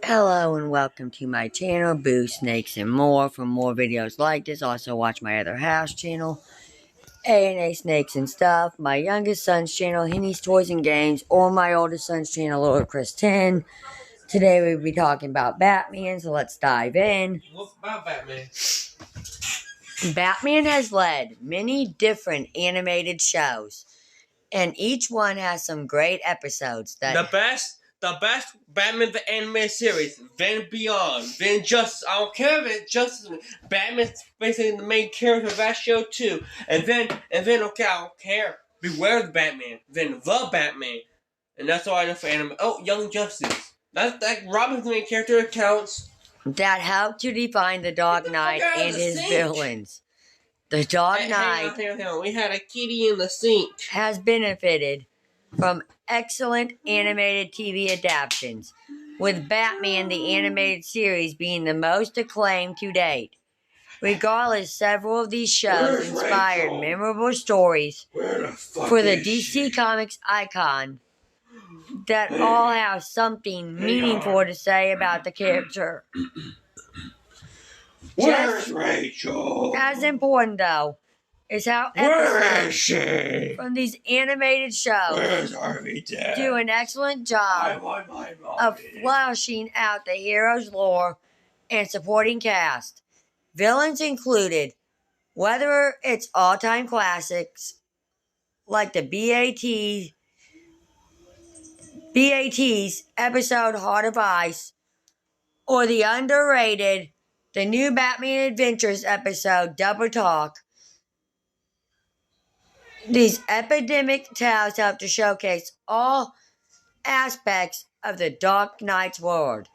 Hello and welcome to my channel, Boo Snakes and More. For more videos like this, also watch my other house channel, A&A Snakes and Stuff, my youngest son's channel, Henny's Toys and Games, or my oldest son's channel, Little Chris 10. Today we'll be talking about Batman, so let's dive in. What about Batman? Batman has led many different animated shows, and each one has some great episodes that The best Batman the animated series, then Beyond, then Justice. I don't care if it's Justice. Batman's basically the main character of that show too. And then okay, I don't care. Beware the Batman, then the Batman, and that's all I know for anime. Oh, Young Justice. That's that Robin's the main character. It counts. that helped to define the Dark Knight and his villains. The Dark Knight Hang on. We had a kitty in the sink. has benefited from excellent animated TV adaptations, with Batman the Animated Series being the most acclaimed to date. Regardless, several of these shows inspired memorable stories for the DC Comics icon that all have something meaningful to say about the character. Where's Rachel? As important, though, is how episodes from these animated shows do an excellent job of fleshing out the hero's lore and supporting cast. Villains included, whether it's all-time classics like the BAT's episode Heart of Ice, or the underrated The New Batman Adventures episode Double Talk. These epidemic tales help to showcase all aspects of the Dark Knight's world.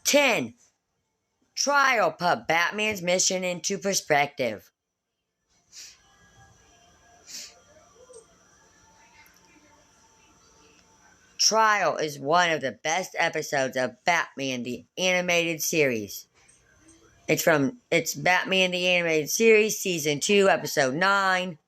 10. Trial put Batman's mission into perspective. Trial is one of the best episodes of Batman the Animated Series. It's Batman the Animated Series, Season 2, Episode 9.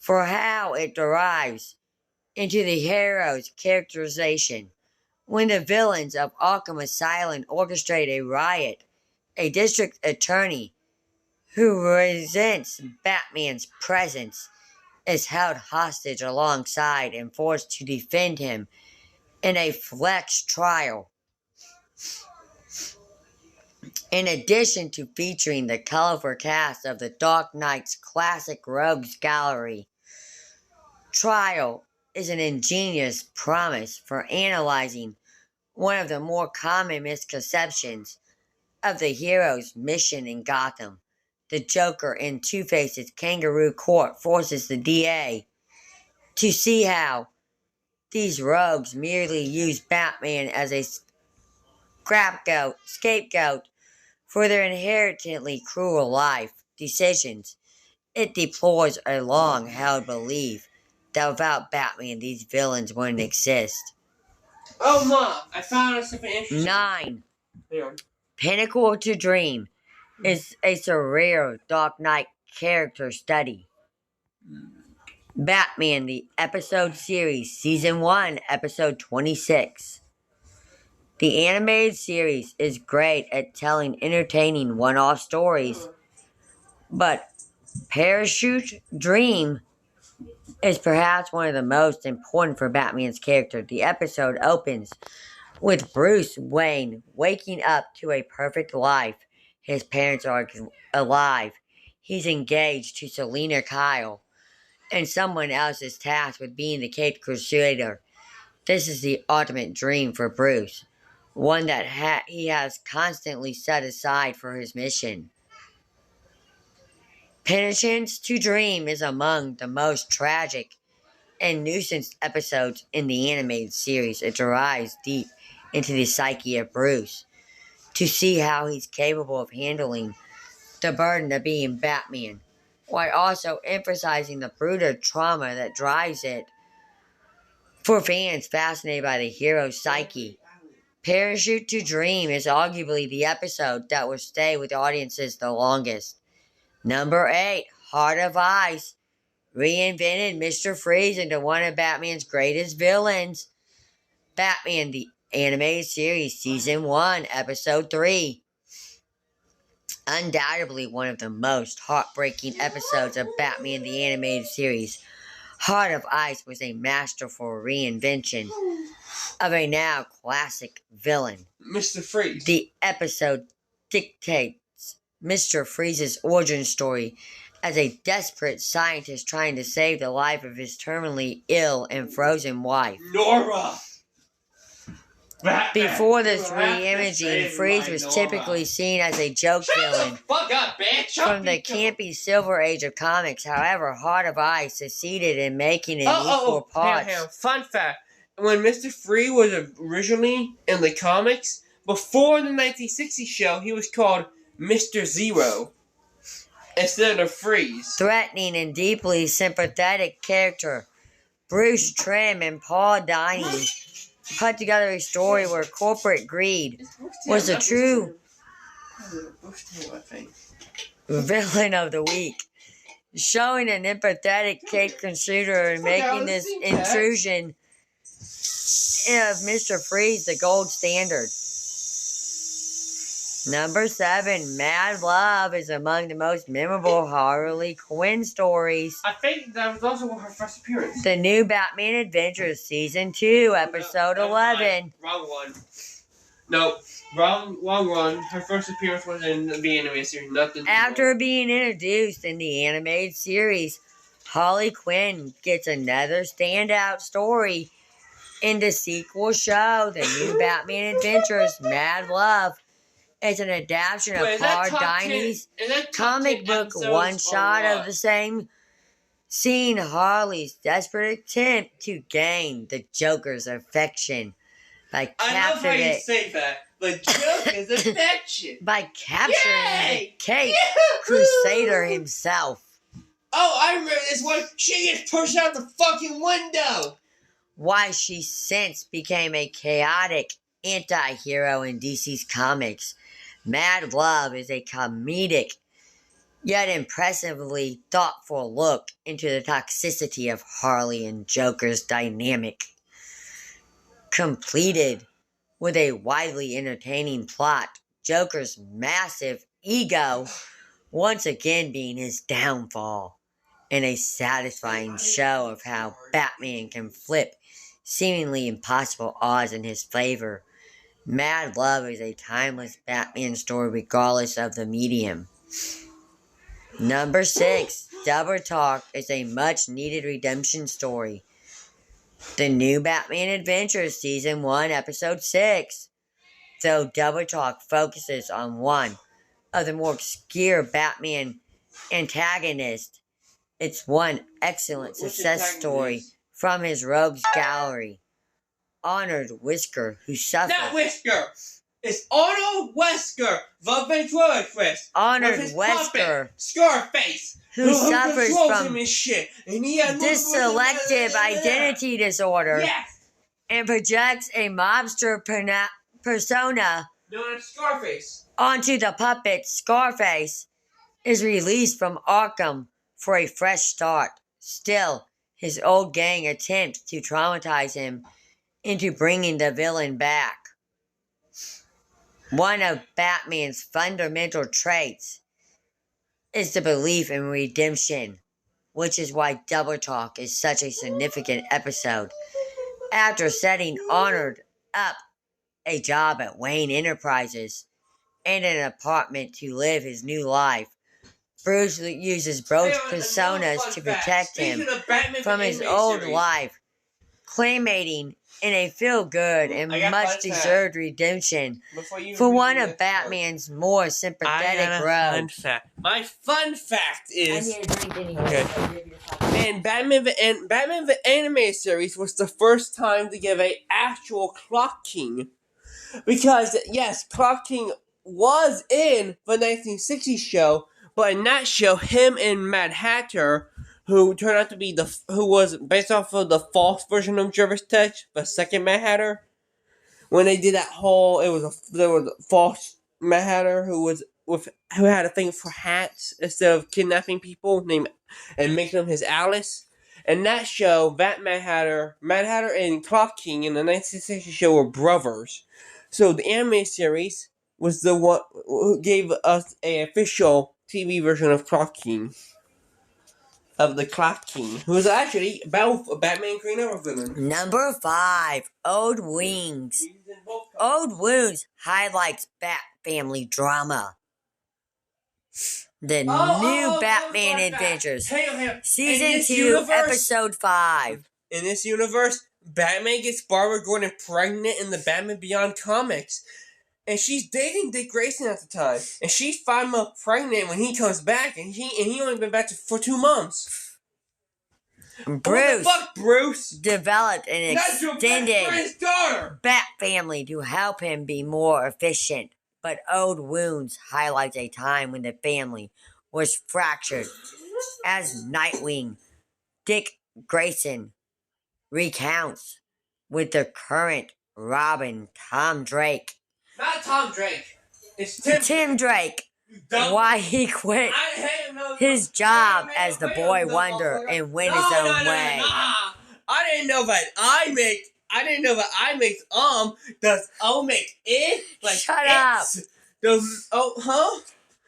For how it derives into the hero's characterization. When the villains of Arkham Asylum orchestrate a riot, a district attorney who resents Batman's presence is held hostage alongside and forced to defend him in a flex trial. In addition to featuring the colorful cast of the Dark Knight's classic rogues gallery, Trial is an ingenious premise for analyzing one of the more common misconceptions of the hero's mission in Gotham. The Joker in Two-Face's Kangaroo Court forces the DA to see how these rogues merely use Batman as a scapegoat for their inherently cruel life decisions. It deplores a long-held belief that without Batman, these villains wouldn't exist. Oh, Mom, I found out something interesting. 9. Pinnacle to Dream is a surreal Dark Knight character study. Batman, the episode series, Season 1, Episode 26. The animated series is great at telling entertaining one-off stories, but Parachute Dream is perhaps one of the most important for Batman's character. The episode opens with Bruce Wayne waking up to a perfect life. His parents are alive. He's engaged to Selina Kyle, and someone else is tasked with being the Caped Crusader. This is the ultimate dream for Bruce, one that he has constantly set aside for his mission. Penitence to Dream is among the most tragic and nuisance episodes in the animated series. It dives deep into the psyche of Bruce to see how he's capable of handling the burden of being Batman, while also emphasizing the brutal trauma that drives it. For fans fascinated by the hero's psyche, Parachute to Dream is arguably the episode that will stay with audiences the longest. Number 8, Heart of Ice reinvented Mr. Freeze into one of Batman's greatest villains. Batman, the Animated Series Season 1, Episode 3. Undoubtedly one of the most heartbreaking episodes of Batman the Animated Series. Heart of Ice was a masterful reinvention of a now classic villain. Mr. Freeze. The episode dictates Mr. Freeze's origin story as a desperate scientist trying to save the life of his terminally ill and frozen wife. Nora! Before this re-imaging, Freeze was typically seen as a joke villain Fuck up, bitch! from the campy Silver Age of comics. However, Heart of Ice succeeded in making an equal parts. Fun fact. When Mr. Freeze was originally in the comics, before the 1960 show, he was called Mr. Zero instead of Freeze. Threatening and deeply sympathetic character, Bruce Trim and Paul Dini put together a story where corporate greed was the true villain of the week, showing an empathetic Kate Consider and making this intrusion of Mr. Freeze the gold standard. Number 7, Mad Love is among the most memorable Harley Quinn stories. I think that was also her first appearance. The New Batman Adventures Season 2, Episode 11. Wrong one. No, wrong one. Her first appearance was in the animated series, nothing. After being introduced in the animated series, Harley Quinn gets another standout story in the sequel show, The New Batman Adventures Mad Love. It's an adaptation of Paul Dini's comic book one-shot of the same scene, Harley's desperate attempt to gain the Joker's affection by capturing it. Say that. The Joker's affection. By capturing the Cape Crusader himself. Oh, I remember this one. She gets pushed out the fucking window. Why she since became a chaotic anti-hero in DC's comics. Mad Love is a comedic, yet impressively thoughtful look into the toxicity of Harley and Joker's dynamic. Completed with a widely entertaining plot, Joker's massive ego once again being his downfall, and a satisfying show of how Batman can flip seemingly impossible odds in his favor. Mad Love is a timeless Batman story regardless of the medium. Number 6, Double Talk is a much-needed redemption story. The New Batman Adventures Season 1, Episode 6. Though Double Talk focuses on one of the more obscure Batman antagonists, it's one excellent success story from his rogues gallery. Honored Wesker, who suffered... Not Wesker! It's Arnold Wesker, the ventriloquist. Honored Wesker, Scarface, who suffers from him and shit. And he had dysselective identity disorder, yes, and projects a mobster persona known as Scarface onto the puppet Scarface, is released from Arkham for a fresh start. Still, his old gang attempts to traumatize him into bringing the villain back. One of Batman's fundamental traits is the belief in redemption, which is why Double Talk is such a significant episode. After setting Honored up a job at Wayne Enterprises and an apartment to live his new life, Bruce uses both personas to protect him from his old life, culminating in a feel-good and much-deserved redemption for one of Batman's more sympathetic rogues. My fun fact is... And Batman the Animated Series was the first time to give a actual Clock King. Because, yes, Clock King was in the 1960s show, but in that show, him and Mad Hatter, who turned out to be who was based off of the false version of Jervis Tetch, the second Mad Hatter. When they did that whole, there was a false Mad Hatter who had a thing for hats instead of kidnapping people and making them his Alice. In that show, Mad Hatter and Clock King in the 1960 show were brothers. So the anime series was the one who gave us a official TV version of Clock King. Of the Clock King, who was actually both a Batman and Green Arrow villain. Number 5, Old Wings. Old Wounds highlights Bat Family drama. The new Batman Adventures. Hang on. Season 2, Episode 5. In this universe, Batman gets Barbara Gordon pregnant in the Batman Beyond comics. And she's dating Dick Grayson at the time. And she's 5 months pregnant when he comes back. And he only been back for 2 months. Bruce, what the fuck, Bruce? Developed an That's your extended best friend's daughter. Bat Family to help him be more efficient. But Old Wounds highlights a time when the family was fractured as Nightwing Dick Grayson recounts with the current Robin Tom Drake. Not Tom Drake. It's Tim Drake. Why he quit his job as the Boy Wonder and went his own way. I didn't know that I make does O make it like Shut it's. Does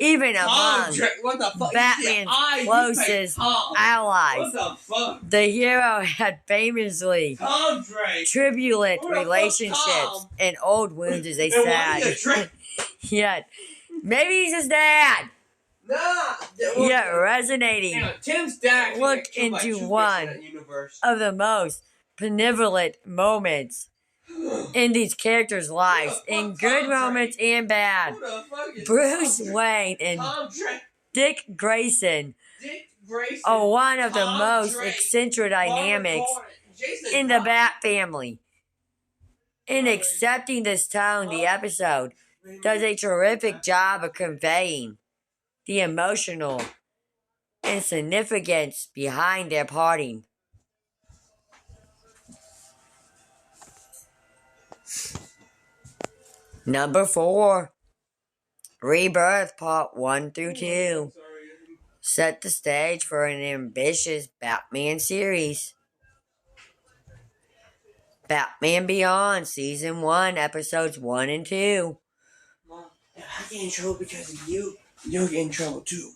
Even among what the fuck? Batman's closest allies, What the fuck? the hero had famously Tom Drake. turbulent Who the fuck's relationships, Tom? and Old Wounds is a And why sad. you Drake? Yet, maybe he's his dad. Nah. Yet resonating Tim's dad Look into one of the most benevolent moments in these characters' lives, in good moments and bad. Bruce Wayne and Dick Grayson are one of the most eccentric dynamics in the Bat Family. In accepting this tone, the episode does a terrific job of conveying the emotional insignificance behind their parting. Number 4, Rebirth Part 1 through 2 set the stage for an ambitious Batman series. Batman Beyond Season 1, Episodes 1 and 2. Mom, I get in trouble because of you. You'll get in trouble too.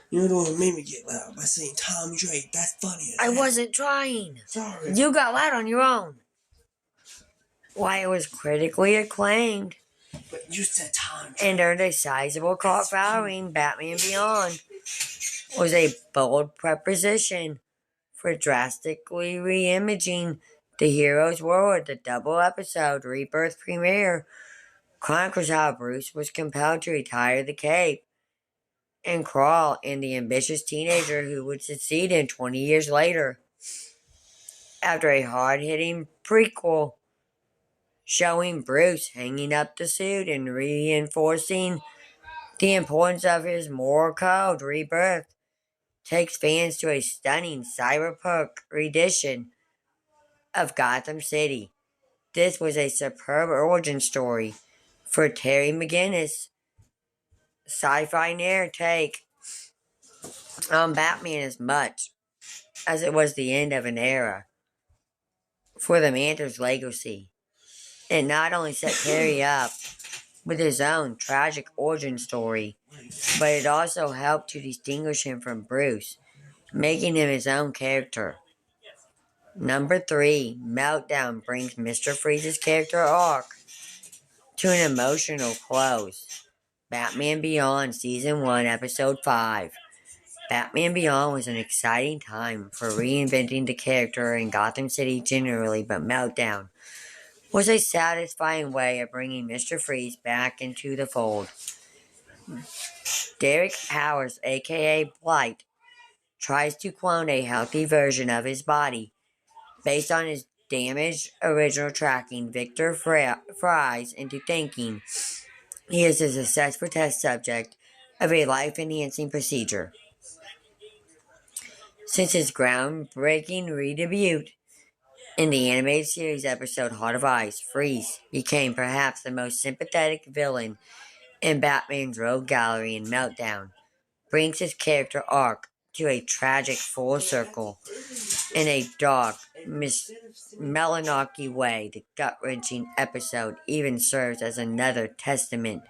You're the one who made me get loud by saying Tom Drake. That's funny. I wasn't trying. Sorry. You got loud on your own. Why, it was critically acclaimed But you said Tom Drake. and earned a sizable cult following. Batman Beyond was a bold proposition for drastically reimaging the hero's world. The double episode Rebirth premiere chronicles how Bruce was compelled to retire the cape and crawl in the ambitious teenager who would succeed him 20 years later. After a hard-hitting prequel showing Bruce hanging up the suit and reinforcing the importance of his moral code, Rebirth takes fans to a stunning cyberpunk rendition of Gotham City. This was a superb origin story for Terry McGinnis. Sci-fi narrative take on Batman as much as it was the end of an era for the Mantor's legacy. It not only set Terry up with his own tragic origin story, but it also helped to distinguish him from Bruce, making him his own character. Number 3, Meltdown brings Mr. Freeze's character arc to an emotional close. Batman Beyond Season 1, Episode 5. Batman Beyond was an exciting time for reinventing the character in Gotham City generally, but Meltdown was a satisfying way of bringing Mr. Freeze back into the fold. Derek Powers, aka Blight, tries to clone a healthy version of his body based on his damaged original tracking Victor Fries into thinking he is a successful test subject of a life-enhancing procedure. Since his groundbreaking re-debut in the animated series episode Heart of Ice, Freeze became perhaps the most sympathetic villain in Batman's rogue gallery, and Meltdown brings his character arc to a tragic full circle. In a dark, melancholy way, the gut-wrenching episode even serves as another testament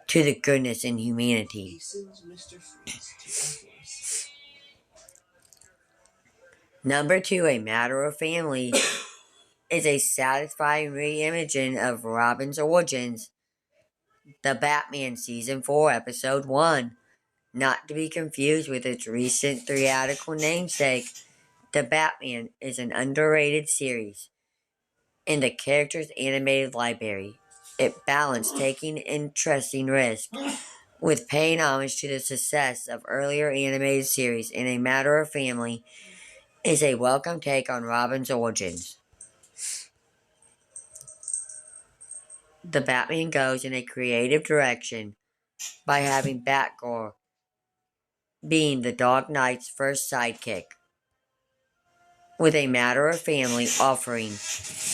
to the goodness in humanity. Number 2, A Matter of Family, is a satisfying re-imaging of Robin's origins. The Batman Season 4, Episode 1, not to be confused with its recent theatrical namesake. The Batman is an underrated series in the character's animated library. It balanced taking interesting risks with paying homage to the success of earlier animated series. In A Matter of Family is a welcome take on Robin's origins. The Batman goes in a creative direction by having Batgirl being the Dark Knight's first sidekick, with A Matter of Family offering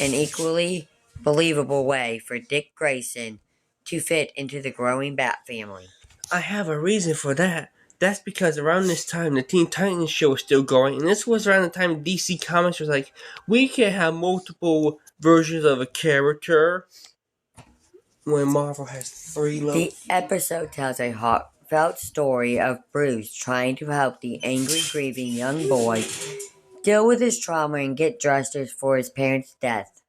an equally believable way for Dick Grayson to fit into the growing Bat family. I have a reason for that. That's because around this time, the Teen Titans show was still going, and this was around the time DC Comics was like, we can have multiple versions of a character when Marvel has 3 levels. The episode tells a heartfelt story of Bruce trying to help the angry, grieving young boy deal with his trauma and get justice for his parents' death.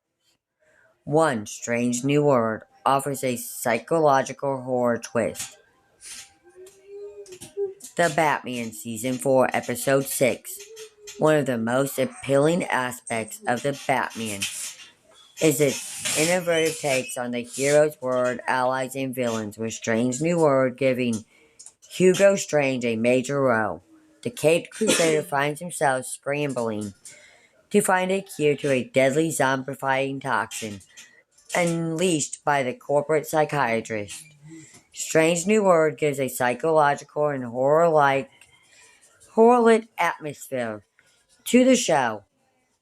One Strange New World offers a psychological horror twist. The Batman Season 4, Episode 6. One of the most appealing aspects of The Batman is its innovative takes on the hero's world, allies, and villains, with Strange New World giving Hugo Strange a major role. The Caped Crusader finds himself scrambling to find a cure to a deadly zombifying toxin unleashed by the corporate psychiatrist. Strange New World gives a psychological and horror-lit atmosphere to the show,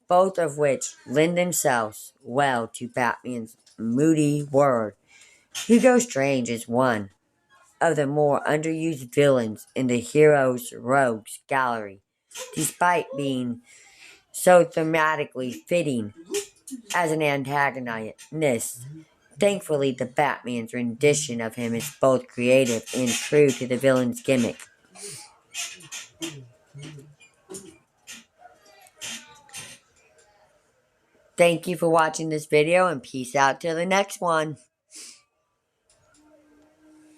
both of which lend themselves well to Batman's moody world. Hugo Strange is one of the more underused villains in the hero's rogues gallery, despite being so thematically fitting as an antagonist. Thankfully, the Batman's rendition of him is both creative and true to the villain's gimmick. Thank you for watching this video, and peace out till the next one.